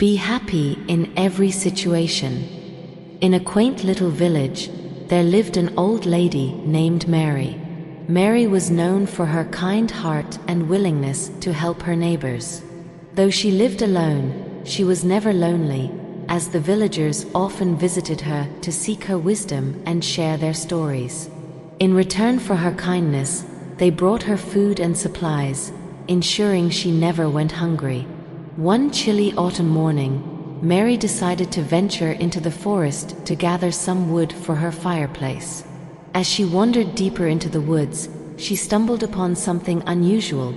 Be happy in every situation. In a quaint little village, there lived an old lady named Mary. Mary was known for her kind heart and willingness to help her neighbors. Though she lived alone, she was never lonely, as the villagers often visited her to seek her wisdom and share their stories. In return for her kindness, they brought her food and supplies, ensuring she never went hungry. One chilly autumn morning, Mary decided to venture into the forest to gather some wood for her fireplace. As she wandered deeper into the woods, she stumbled upon something unusual,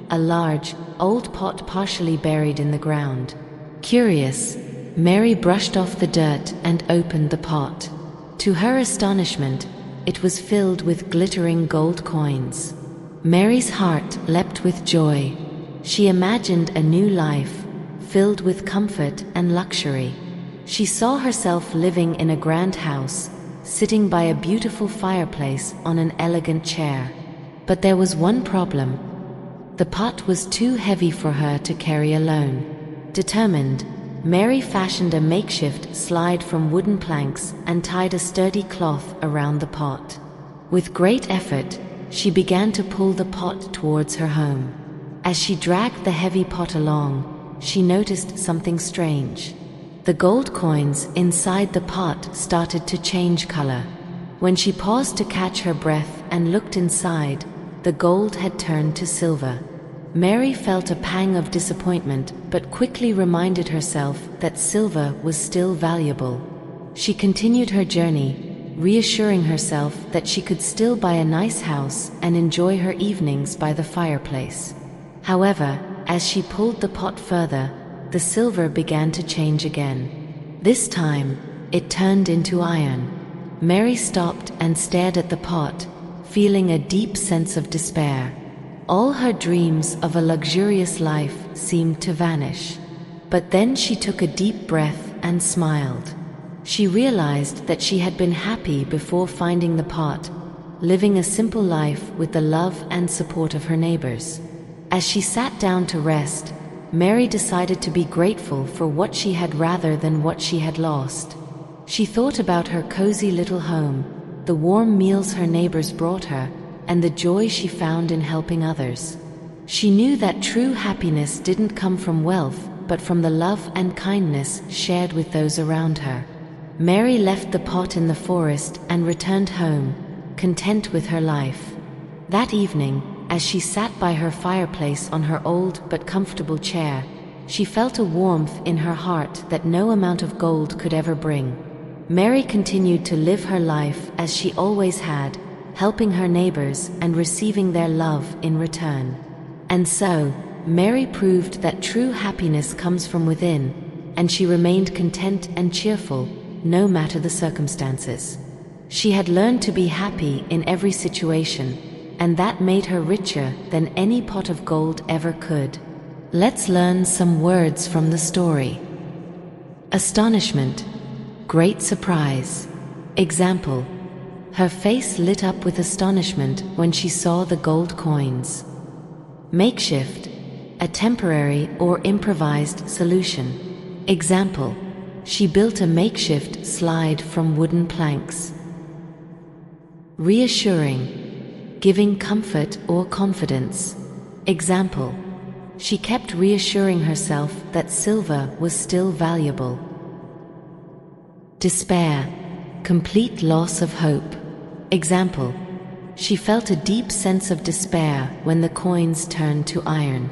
a large, old pot partially buried in the ground. Curious, Mary brushed off the dirt and opened the pot. To her astonishment, it was filled with glittering gold coins. Mary's heart leapt with joy. She imagined a new life, filled with comfort and luxury. She saw herself living in a grand house, sitting by a beautiful fireplace on an elegant chair. But there was one problem. The pot was too heavy for her to carry alone. Determined, Mary fashioned a makeshift slide from wooden planks and tied a sturdy cloth around the pot. With great effort, she began to pull the pot towards her home. As she dragged the heavy pot along, she noticed something strange. The gold coins inside the pot started to change color. When she paused to catch her breath and looked inside, the gold had turned to silver. Mary felt a pang of disappointment, but quickly reminded herself that silver was still valuable. She continued her journey, reassuring herself that she could still buy a nice house and enjoy her evenings by the fireplace. However, as she pulled the pot further, the silver began to change again. This time, it turned into iron. Mary stopped and stared at the pot, feeling a deep sense of despair. All her dreams of a luxurious life seemed to vanish. But then she took a deep breath and smiled. She realized that she had been happy before finding the pot, living a simple life with the love and support of her neighbors. As she sat down to rest, Mary decided to be grateful for what she had rather than what she had lost. She thought about her cozy little home, the warm meals her neighbors brought her, and the joy she found in helping others. She knew that true happiness didn't come from wealth, but from the love and kindness shared with those around her. Mary left the pot in the forest and returned home, content with her life. That evening, as she sat by her fireplace on her old but comfortable chair, she felt a warmth in her heart that no amount of gold could ever bring. Mary continued to live her life as she always had, helping her neighbors and receiving their love in return. And so, Mary proved that true happiness comes from within, and she remained content and cheerful, no matter the circumstances. She had learned to be happy in every situation, and that made her richer than any pot of gold ever could. Let's learn some words from the story. Astonishment, great surprise. Example: her face lit up with astonishment when she saw the gold coins. Makeshift, a temporary or improvised solution. Example: she built a makeshift slide from wooden planks. Reassuring, giving comfort or confidence. Example: she kept reassuring herself that silver was still valuable. Despair, complete loss of hope. Example: she felt a deep sense of despair when the coins turned to iron.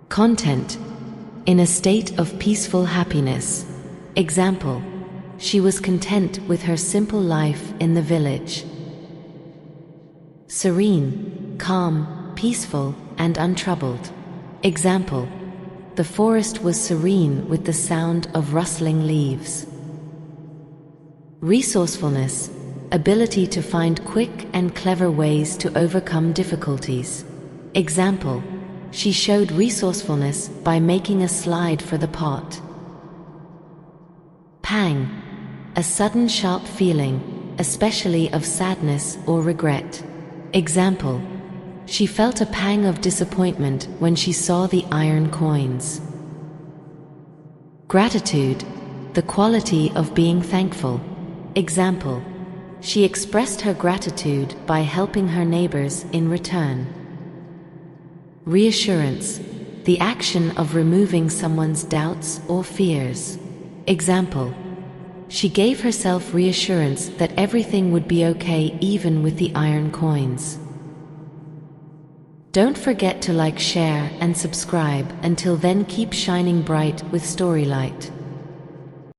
Content, in a state of peaceful happiness. Example: she was content with her simple life in the village. Serene, calm, peaceful, and untroubled. Example: the forest was serene with the sound of rustling leaves. Resourcefulness, ability to find quick and clever ways to overcome difficulties. Example: she showed resourcefulness by making a slide for the pot. Pang, a sudden sharp feeling, especially of sadness or regret. Example: she felt a pang of disappointment when she saw the iron coins. Gratitude, the quality of being thankful. Example: she expressed her gratitude by helping her neighbors in return. Reassurance, the action of removing someone's doubts or fears. Example: she gave herself reassurance that everything would be okay even with the iron coins. Don't forget to like, share, and subscribe. Until then, keep shining bright with Storylight.